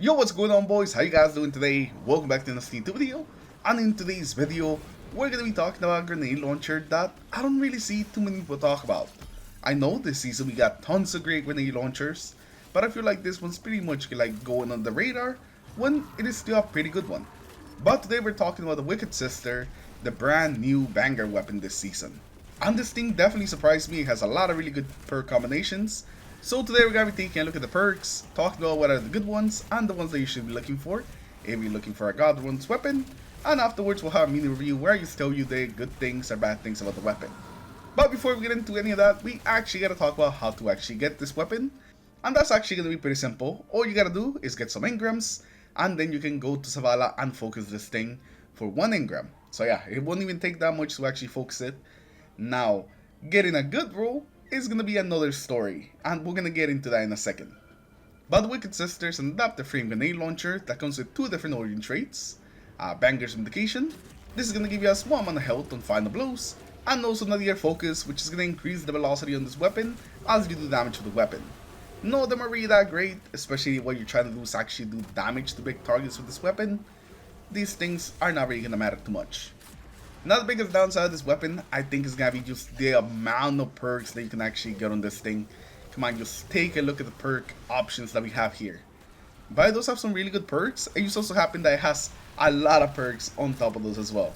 Yo, what's going on, boys? How you guys doing today? Welcome back to another video. And in today's video, we're gonna be talking about a grenade launcher that I don't really see too many people talk about. I know this season we got tons of great grenade launchers, but I feel like this one's pretty much like going on the radar when it is still a pretty good one. But today we're talking about the Wicked Sister, the brand new banger weapon this season. And this thing definitely surprised me. It has a lot of really good perk combinations. So today we're going to be taking a look at the perks, talking about what are the good ones and the ones that you should be looking for if you're looking for a God Runs weapon. And afterwards we'll have a mini review where I just tell you the good things or bad things about the weapon. But before we get into any of that, we actually got to talk about how to actually get this weapon. And that's actually going to be pretty simple. All you got to do is get some engrams, and then you can go to Zavala and focus this thing for 1 engram. So yeah, it won't even take that much to actually focus it. Now, getting a good roll is going to be another story, and we're going to get into that in a second. But the Wicked Sister is an adaptive frame grenade launcher that comes with 2 different origin traits. Banger's Vindication. This is going to give you a small amount of health on final blows, and also Nadir Focus, which is going to increase the velocity on this weapon as you do damage to the weapon. None of them are really that great, especially what you're trying to do is actually do damage to big targets with this weapon. These things are not really going to matter too much. Now the biggest downside of this weapon, I think, is going to be just the amount of perks that you can actually get on this thing. Come on, just take a look at the perk options that we have here. But it does have some really good perks, and just also happen that it has a lot of perks on top of those as well.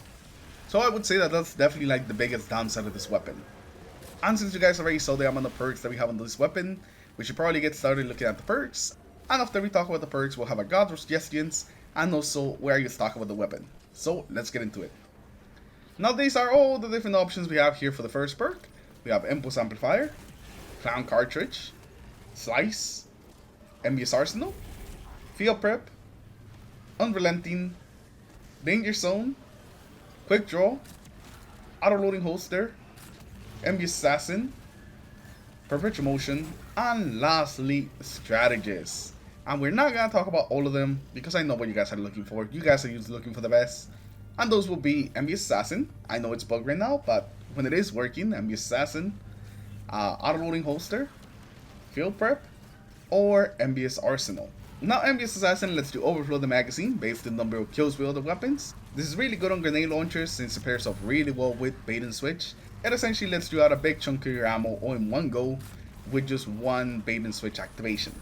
So I would say that that's definitely like the biggest downside of this weapon. And since you guys already saw the amount of perks that we have on this weapon, we should probably get started looking at the perks. And after we talk about the perks, we'll have a God suggestions and also where you talk about the weapon. So let's get into it. Now these are all the different options we have here for the first perk. We have Impulse Amplifier, Clown Cartridge, Slice, Envious Arsenal, Field Prep, Unrelenting, Danger Zone, Quick Draw, Auto Loading Holster, Envious Assassin, Perpetual Motion, and lastly, Strategist. And we're not going to talk about all of them because I know what you guys are looking for. You guys are usually looking for the best. And those will be Envious Assassin. I know it's bugged right now, but when it is working, Envious Assassin, Auto Loading Holster, Field Prep, or Envious Arsenal. Now Envious Assassin lets you overflow the magazine based on the number of kills with other weapons. This is really good on grenade launchers since it pairs off really well with bait and switch. It essentially lets you out a big chunk of your ammo all in one go with just one bait and switch activation.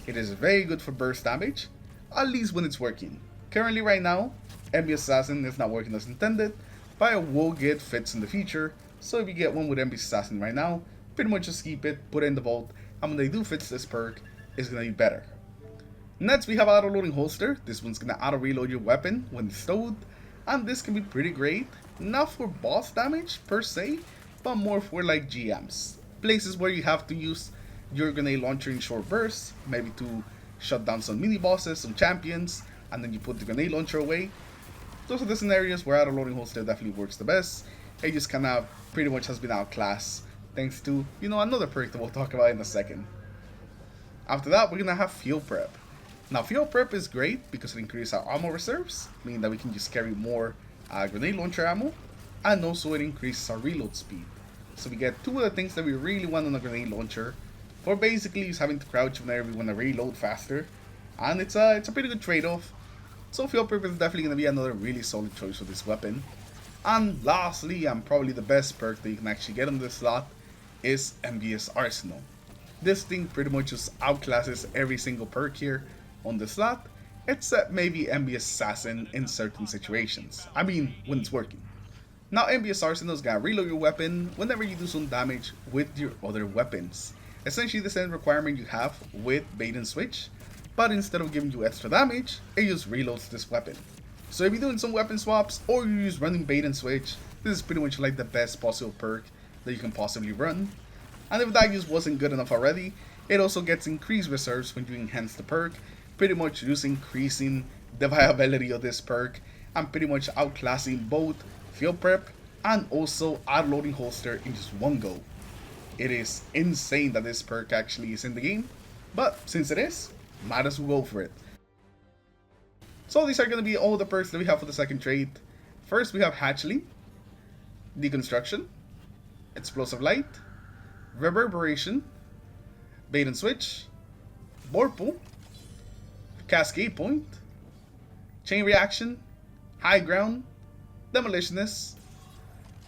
It is very good for burst damage, at least when it's working. Currently right now, Envious Assassin is not working as intended, but it will get fits in the future, so if you get one with Envious Assassin right now, pretty much just keep it, put it in the vault, and when they do fits this perk, it's going to be better. Next we have Auto Loading Holster. This one's going to auto reload your weapon when it's stowed, and this can be pretty great, not for boss damage per se, but more for like GMs. Places where you have to use your grenade launcher in short bursts, maybe to shut down some mini bosses, some champions, and then you put the grenade launcher away. Those are the scenarios where Auto Loading Holster definitely works the best. It just kind of pretty much has been outclassed thanks to, another perk that we'll talk about in a second. After that, we're going to have Field Prep. Now Field Prep is great because it increases our ammo reserves, meaning that we can just carry more grenade launcher ammo, and also it increases our reload speed. So we get 2 of the things that we really want on a grenade launcher, for basically just having to crouch whenever we want to reload faster, and it's a pretty good trade-off. So Field Prep is definitely going to be another really solid choice for this weapon. And lastly, and probably the best perk that you can actually get on this slot, is Envious Arsenal. This thing pretty much just outclasses every single perk here on the slot, except maybe Envious Assassin in certain situations. I mean, when it's working. Now Envious Arsenal is going to reload your weapon whenever you do some damage with your other weapons. Essentially the same requirement you have with bait and switch, but instead of giving you extra damage, it just reloads this weapon. So if you're doing some weapon swaps or you're just running bait and switch, this is pretty much like the best possible perk that you can possibly run. And if that just wasn't good enough already, it also gets increased reserves when you enhance the perk, pretty much just increasing the viability of this perk and pretty much outclassing both Field Prep and also Auto Loading Holster in just one go. It is insane that this perk actually is in the game, but since it is, might as well go for it. So these are going to be all the perks that we have for the second trait. First we have Hatchling, Deconstruction, Explosive Light, Reverberation, Bait and Switch, Borpool, Cascade Point, Chain Reaction, High Ground, Demolitionist,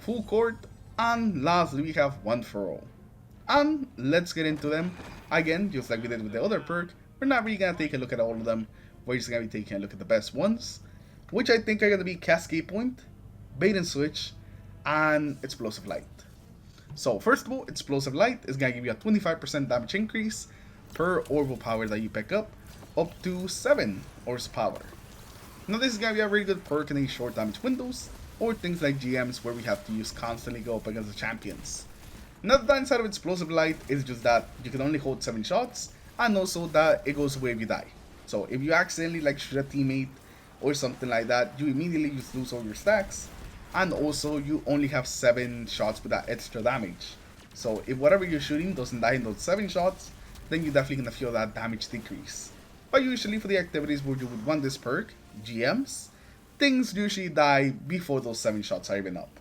Full Court, and lastly we have One for All. And let's get into them. Again, just like we did with the other perk, we're not really gonna take a look at all of them. We're just gonna be taking a look at the best ones, which I think are gonna be Cascade Point, Bait and Switch, and Explosive Light. So first of all, Explosive Light is gonna give you a 25% damage increase per orbital power that you pick up to 7 orbs power. Now this is gonna be a really good perk in these short damage windows, or things like GMs where we have to use constantly go up against the champions. Another downside of Explosive Light is just that you can only hold 7 shots, and also that it goes away if you die. So if you accidentally like shoot a teammate or something like that, you immediately just lose all your stacks, and also you only have 7 shots with that extra damage. So if whatever you're shooting doesn't die in those 7 shots, then you're definitely gonna feel that damage decrease. But usually for the activities where you would want this perk, GMs, things usually die before those 7 shots are even up.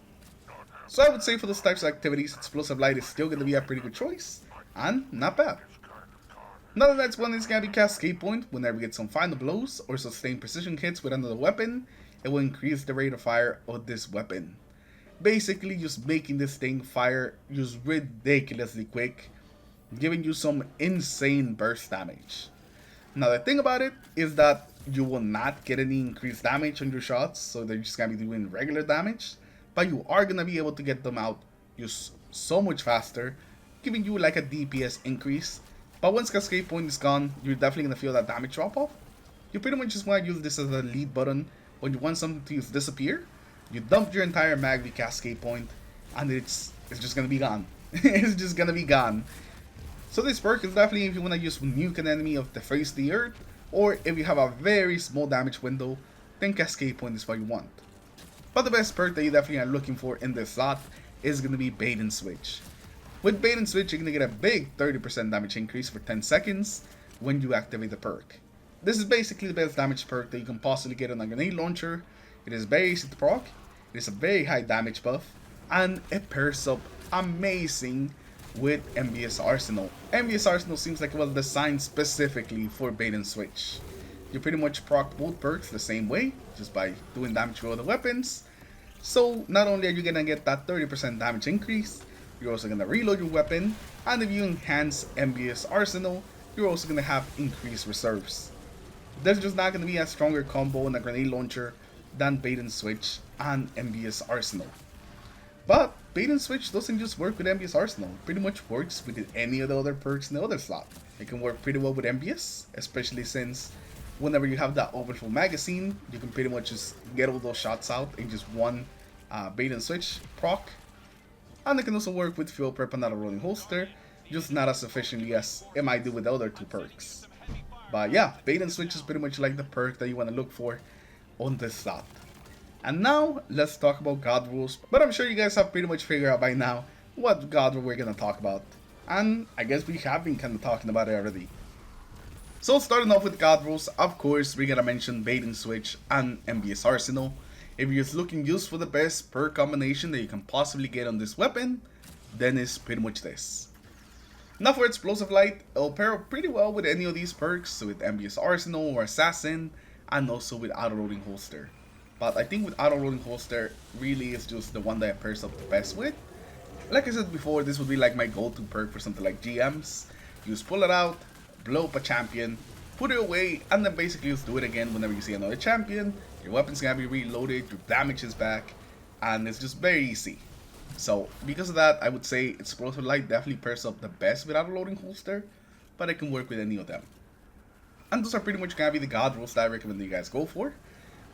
So I would say for those types of activities, Explosive Light is still going to be a pretty good choice, and not bad. Another next one is going to be Cascade Point. Whenever you get some final blows or sustained precision hits with another weapon, it will increase the rate of fire of this weapon. Basically just making this thing fire just ridiculously quick, giving you some insane burst damage. Now the thing about it is that you will not get any increased damage on your shots, so they're just going to be doing regular damage. But you are going to be able to get them out just so much faster, giving you like a DPS increase. But once Cascade Point is gone, you're definitely going to feel that damage drop off. You pretty much just want to use this as a lead button. When you want something to disappear, you dump your entire mag with Cascade Point, and it's just going to be gone. It's just going to be gone. So this perk is definitely if you want to use nuke an enemy of the face of the earth, or if you have a very small damage window, then Cascade Point is what you want. But the best perk that you definitely are looking for in this slot is going to be Bait and Switch. With Bait and Switch, you're going to get a big 30% damage increase for 10 seconds when you activate the perk. This is basically the best damage perk that you can possibly get on a grenade launcher. It is very easy to proc, it is a very high damage buff, and it pairs up amazing with MBS Arsenal. MBS Arsenal seems like it was designed specifically for Bait and Switch. You pretty much proc both perks the same way, just by doing damage with other weapons. So not only are you gonna get that 30% damage increase, you're also gonna reload your weapon, and if you enhance MBS Arsenal, you're also gonna have increased reserves. There's just not gonna be a stronger combo in a grenade launcher than Bait and Switch and MBS Arsenal. But Bait and Switch doesn't just work with MBS Arsenal, it pretty much works with any of the other perks in the other slot. It can work pretty well with MBS, especially since whenever you have that overflow magazine, you can pretty much just get all those shots out in just one Bait and Switch proc. And it can also work with fuel prep and auto rolling holster, just not as efficiently as it might do with the other 2 perks. But yeah, Bait and Switch is pretty much like the perk that you want to look for on this slot. And now, let's talk about God rules, but I'm sure you guys have pretty much figured out by now what God rule we're going to talk about. And I guess we have been kind of talking about it already. So starting off with God rules, of course we're gonna mention Bait and Switch and MBS Arsenal. If you're just looking just for the best perk combination that you can possibly get on this weapon, then it's pretty much this. Now for Explosive Light, it'll pair up pretty well with any of these perks, so with MBS Arsenal or Assassin, and also with Auto Rolling Holster. But I think with Auto Rolling Holster really is just the one that it pairs up the best with. Like I said before, this would be like my go-to perk for something like GMs. You just pull it out, blow up a champion, put it away, and then basically just do it again whenever you see another champion. Your weapon's gonna be reloaded, your damage is back, and it's just very easy. So because of that, I would say Explosive Light definitely pairs up the best with Auto Loading Holster, but it can work with any of them. And those are pretty much gonna be the God rules that I recommend you guys go for.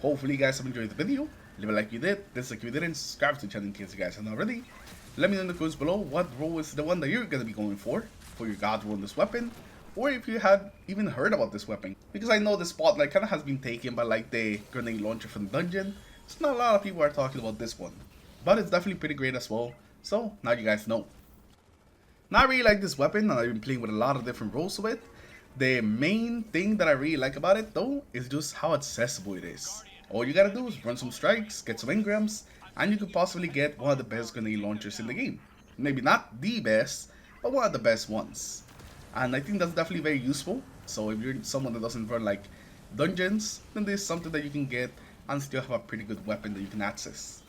Hopefully you guys have enjoyed the video. Leave a like if you did, dislike if you didn't, subscribe to the channel in case you guys haven't already. Let me know in the comments below what role is the one that you're gonna be going for your God rule in this weapon, or if you had even heard about this weapon, because I know the spotlight kind of has been taken by like the grenade launcher from the dungeon, so not a lot of people are talking about this one, but it's definitely pretty great as well, so now you guys know. Now I really like this weapon, and I've been playing with a lot of different roles with it. The main thing that I really like about it though is just how accessible it is. All you gotta do is run some strikes, get some engrams, and you could possibly get one of the best grenade launchers in the game. Maybe not the best, but one of the best ones. And I think that's definitely very useful. So if you're someone that doesn't run like dungeons, then this is something that you can get and still have a pretty good weapon that you can access.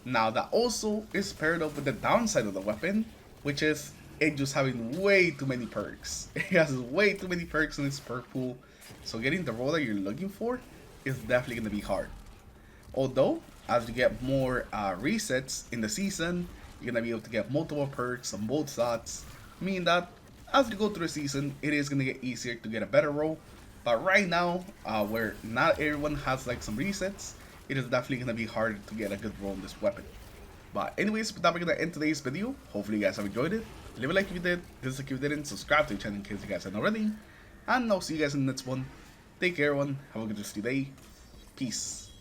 Now that also is paired up with the downside of the weapon, which is it just having way too many perks. It has way too many perks in its perk pool, so getting the roll that you're looking for is definitely going to be hard. Although, as you get more resets in the season, you're going to be able to get multiple perks on both sides, meaning that as you go through the season, it is going to get easier to get a better roll. But right now, where not everyone has like some resets, it is definitely going to be harder to get a good roll on this weapon. But anyways, with that, we're going to end today's video. Hopefully you guys have enjoyed it. Leave a like if you did, dislike if you didn't, subscribe to the channel in case you guys haven't already. And I'll see you guys in the next one. Take care everyone, have a good rest of your day. Peace.